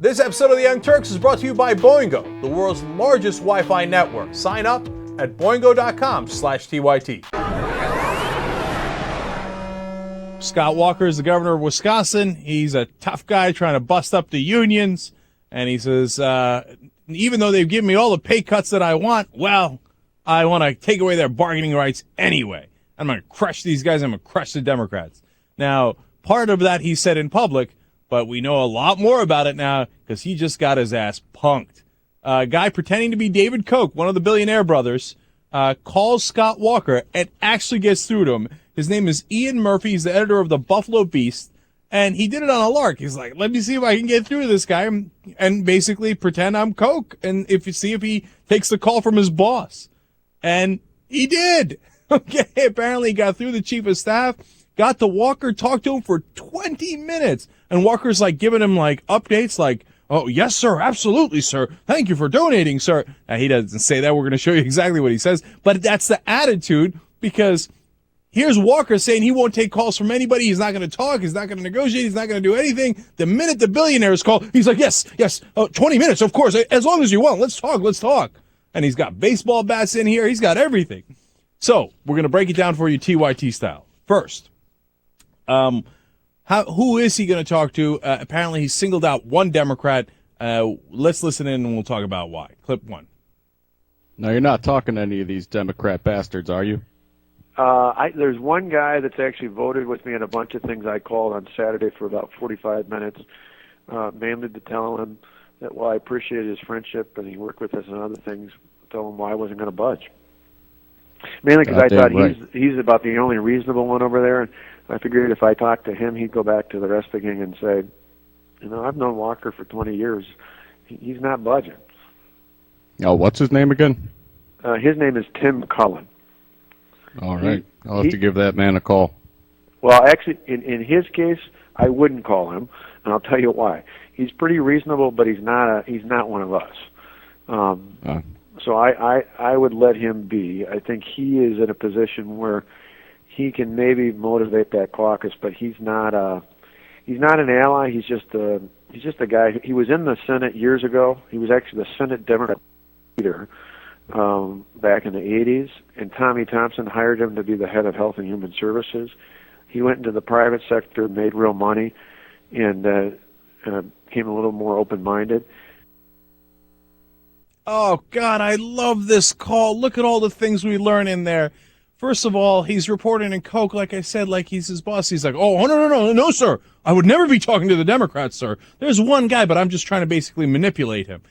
This episode of the Young Turks is brought to you by Boingo, the world's largest Wi-Fi network. Sign up at boingo.com/TYT. Scott Walker is the governor of Wisconsin. He's a tough guy trying to bust up the unions. And he says, even though they've given me all the pay cuts that I want, well, I want to take away their bargaining rights anyway. I'm going to crush these guys. I'm going to crush the Democrats. Now, part of that he said in public, but we know a lot more about it now because he just got his ass punked. A guy pretending to be David Koch, one of the billionaire brothers, calls Scott Walker and actually gets through to him. His name is Ian Murphy. He's the editor of the Buffalo Beast, and he did it on a lark. He's like, let me see if I can get through to this guy and basically pretend I'm Koch and see if he takes the call from his boss. And he did. Okay, apparently he got through the chief of staff, got to Walker, talked to him for 20 minutes. And Walker's like giving him like updates like, oh, yes, sir. Absolutely, sir. Thank you for donating, sir. Now, he doesn't say that. We're going to show you exactly what he says. But that's the attitude because here's Walker saying he won't take calls from anybody. He's not going to talk. He's not going to negotiate. He's not going to do anything. The minute the billionaires call, he's like, yes. 20 minutes, of course. As long as you want. Let's talk. And he's got baseball bats in here. He's got everything. So we're going to break it down for you TYT style. First, who is he going to talk to? Apparently, he singled out one Democrat. Let's listen in and we'll talk about why. Clip one. Now, you're not talking to any of these Democrat bastards, are you? There's one guy that's actually voted with me on a bunch of things I called on Saturday for about 45 minutes, mainly to tell him that while I appreciated his friendship and he worked with us on other things, tell him why I wasn't going to budge. Mainly because I thought right. he's about the only reasonable one over there, and I figured if I talked to him, he'd go back to the rest of the gang and say, I've known Walker for 20 years. He's not budging. Oh, what's his name again? His name is Tim Cullen. All right. I'll have to give that man a call. Well, actually, in his case, I wouldn't call him, and I'll tell you why. He's pretty reasonable, but he's not one of us. So I would let him be. I think he is in a position where he can maybe motivate that caucus, but he's not an ally. He's just a guy. He was in the Senate years ago. He was actually the Senate Democrat leader back in the 80s, and Tommy Thompson hired him to be the head of Health and Human Services. He went into the private sector, made real money, and became a little more open-minded. Oh, God, I love this call. Look at all the things we learn in there. First of all, he's reporting in Koch, like I said, like he's his boss. He's like, oh, no, sir. I would never be talking to the Democrats, sir. There's one guy, but I'm just trying to basically manipulate him.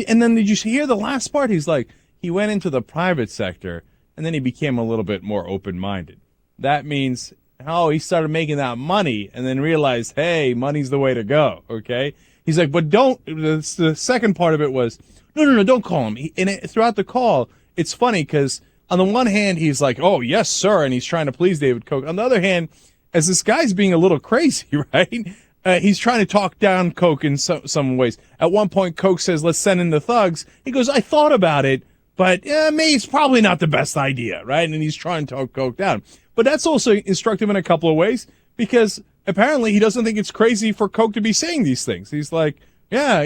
And then did you hear the last part? He's like, he went into the private sector, and then he became a little bit more open-minded. That means, he started making that money and then realized, hey, money's the way to go, okay? He's like, but the second part of it was, no, don't call him. Throughout the call, it's funny because on the one hand, he's like, oh, yes, sir, and he's trying to please David Koch. On the other hand, as this guy's being a little crazy, right, he's trying to talk down Koch in some ways. At one point, Koch says, let's send in the thugs. He goes, I thought about it, but it's probably not the best idea, right? And he's trying to talk Koch down. But that's also instructive in a couple of ways because apparently he doesn't think it's crazy for Koch to be saying these things. He's like, yeah,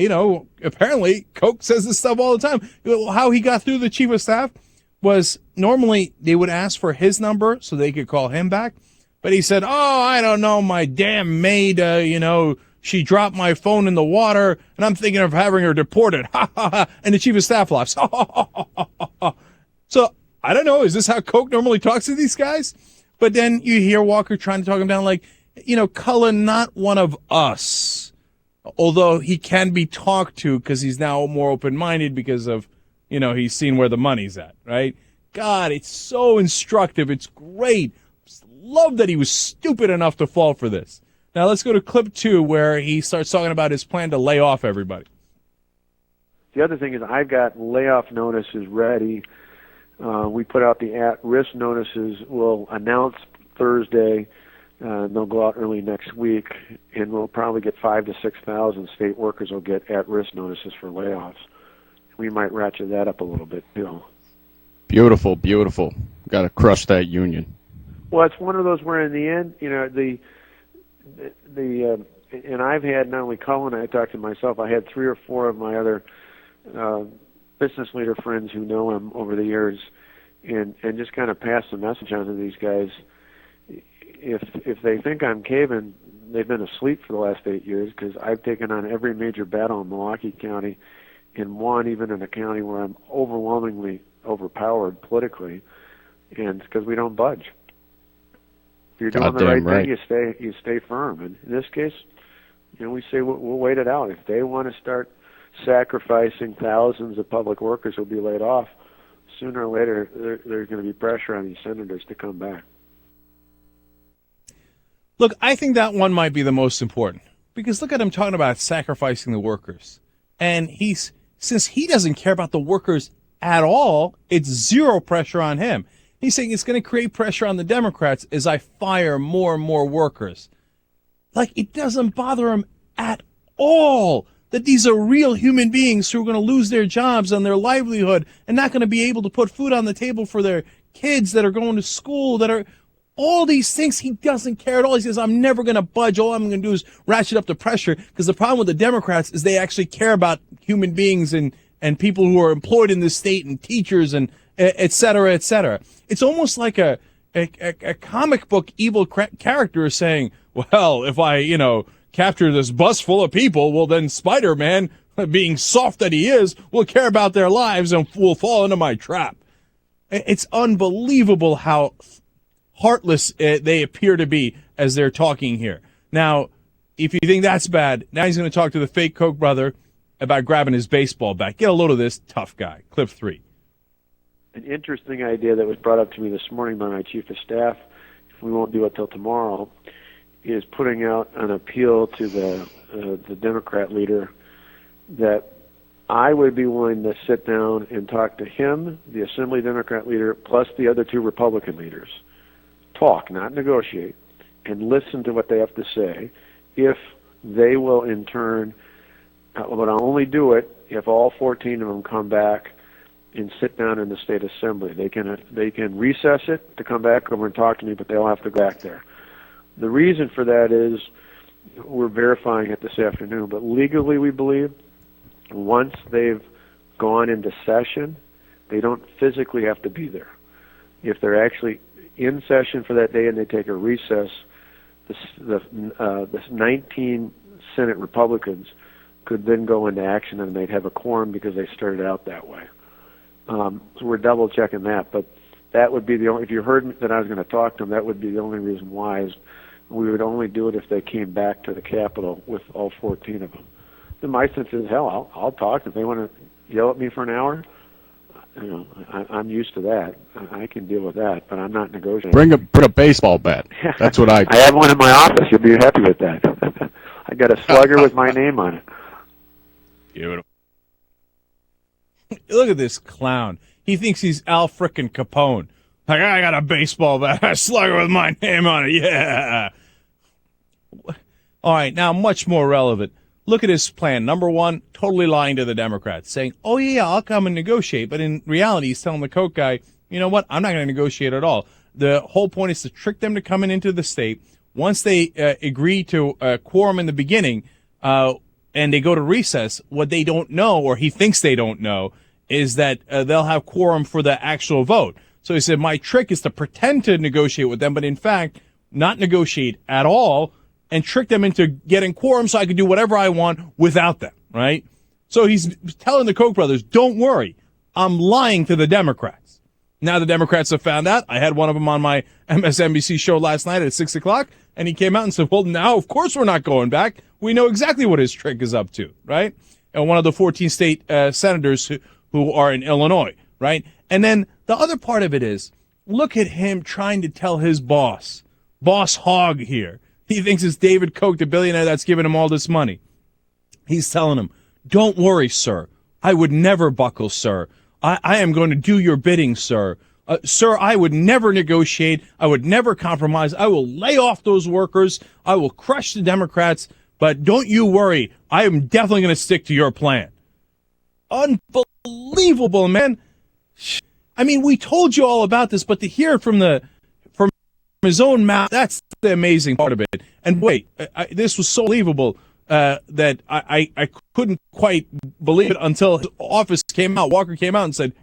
apparently Koch says this stuff all the time. How he got through the chief of staff was normally they would ask for his number so they could call him back. But he said, I don't know, my damn maid, she dropped my phone in the water, and I'm thinking of having her deported. Ha, ha, ha. And the chief of staff laughs. Ha, ha, ha, ha, ha. So, I don't know, is this how Koch normally talks to these guys? But then you hear Walker trying to talk him down like, Cullen, not one of us. Although he can be talked to because he's now more open-minded because of, he's seen where the money's at, right? God, it's so instructive. It's great. Just love that he was stupid enough to fall for this. Now let's go to clip 2 where he starts talking about his plan to lay off everybody. The other thing is I've got layoff notices ready. We put out the at-risk notices. We'll announce Thursday. They'll go out early next week, and we'll probably get 5,000 to 6,000 state workers will get at-risk notices for layoffs. We might ratchet that up a little bit, too. Beautiful. Got to crush that union. Well, it's one of those where in the end, and I've had not only Cullen, I talked to myself, I had 3 or 4 of my other business leader friends who know him over the years, and just kind of pass the message on to these guys. If they think I'm caving, they've been asleep for the last 8 years, because I've taken on every major battle in Milwaukee County and won even in a county where I'm overwhelmingly overpowered politically, and it's because we don't budge. If you're doing the right thing, you stay firm. And in this case, we say we'll wait it out. If they want to start sacrificing thousands of public workers who'll be laid off, sooner or later there's going to be pressure on these senators to come back. Look, I think that one might be the most important, because look at him talking about sacrificing the workers. And since he doesn't care about the workers at all, it's zero pressure on him. He's saying it's going to create pressure on the Democrats as I fire more and more workers. Like, it doesn't bother him at all that these are real human beings who are going to lose their jobs and their livelihood and not going to be able to put food on the table for their kids that are going to school, that are all these things. He doesn't care at all. He says, I'm never going to budge. All I'm going to do is ratchet up the pressure, because the problem with the Democrats is they actually care about human beings and people who are employed in this state, and teachers, and et cetera, et cetera. It's almost like a comic book evil character saying, well, if I, capture this bus full of people, well, then Spider-Man, being soft that he is, will care about their lives and will fall into my trap. It's unbelievable how heartless they appear to be as they're talking here. Now, if you think that's bad, now he's going to talk to the fake Koch brother about grabbing his baseball bat. Get a load of this tough guy. Clip 3. An interesting idea that was brought up to me this morning by my chief of staff, if we won't do it till tomorrow, is putting out an appeal to the Democrat leader that I would be willing to sit down and talk to him, the Assembly Democrat leader, plus the other 2 Republican leaders. Talk, not negotiate, and listen to what they have to say. If they will, in turn, but I'll only do it if all 14 of them come back and sit down in the state assembly. They can recess it to come back over and talk to me, but they'll have to go back there. The reason for that is we're verifying it this afternoon, but legally we believe once they've gone into session, they don't physically have to be there. If they're actually in session for that day and they take a recess, the 19 Senate Republicans could then go into action, and they'd have a quorum because they started out that way. So we're double checking that, but that would be the only, if you heard that I was going to talk to them, that would be the only reason why, is we would only do it if they came back to the Capitol with all 14 of them. Then my sense is, hell, I'll talk. If they want to yell at me for an hour, I'm used to that. I can deal with that, but I'm not negotiating. Bring a baseball bat. That's what I have one in my office. You'll be happy with that. I got a slugger with my name on it. Beautiful. Look at this clown. He thinks he's Al frickin' Capone. Like, I got a baseball bat, a slugger with my name on it. Yeah. All right, now much more relevant. Look at his plan. Number one, totally lying to the Democrats, saying, oh, yeah, I'll come and negotiate. But in reality, he's telling the Koch guy, you know what, I'm not going to negotiate at all. The whole point is to trick them to coming into the state. Once they agree to a quorum in the beginning and they go to recess, what they don't know, or he thinks they don't know, is that they'll have quorum for the actual vote. So he said, my trick is to pretend to negotiate with them, but in fact, not negotiate at all, and trick them into getting quorum so I can do whatever I want without them, right? So he's telling the Koch brothers, don't worry, I'm lying to the Democrats. Now the Democrats have found out. I had one of them on my MSNBC show last night at 6 o'clock, and he came out and said, well, now, of course, we're not going back. We know exactly what his trick is up to, right? And one of the 14 state senators who are in Illinois, right? And then the other part of it is, look at him trying to tell his boss hog here. He thinks it's David Koch, the billionaire that's giving him all this money. He's telling him, don't worry, sir. I would never buckle, sir. I am going to do your bidding, sir. Sir, I would never negotiate. I would never compromise. I will lay off those workers. I will crush the Democrats. But don't you worry. I am definitely going to stick to your plan. Unbelievable, man. I mean, we told you all about this, but to hear it from his own mouth. That's the amazing part of it. And wait, this was so believable that I couldn't quite believe it until his office came out. Walker came out and said,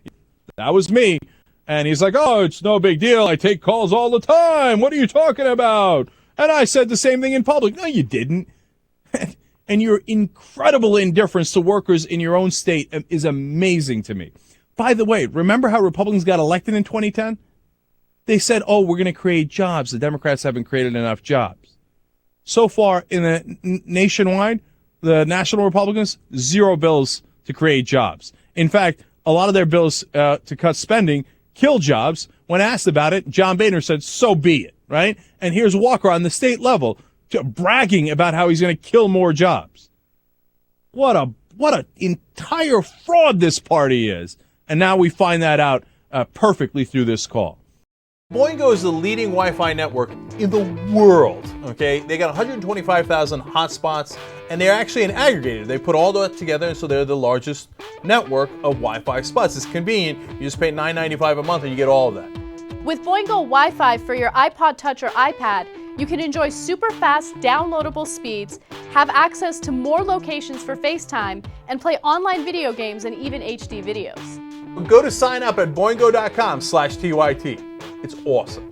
that was me. And he's like, oh, it's no big deal. I take calls all the time. What are you talking about? And I said the same thing in public. No, you didn't. And your incredible indifference to workers in your own state is amazing to me. By the way, remember how Republicans got elected in 2010? They said, oh, we're going to create jobs. The Democrats haven't created enough jobs. So far, in the nationwide, the National Republicans, 0 bills to create jobs. In fact, a lot of their bills to cut spending kill jobs. When asked about it, John Boehner said, so be it, right? And here's Walker on the state level bragging about how he's going to kill more jobs. What a entire fraud this party is. And now we find that out perfectly through this call. Boingo is the leading Wi-Fi network in the world, okay? They got 125,000 hotspots, and they're actually an aggregator. They put all that together, and so they're the largest network of Wi-Fi spots. It's convenient. You just pay $9.95 a month, and you get all of that. With Boingo Wi-Fi for your iPod Touch or iPad, you can enjoy super fast, downloadable speeds, have access to more locations for FaceTime, and play online video games and even HD videos. Go to sign up at boingo.com/TYT. It's awesome.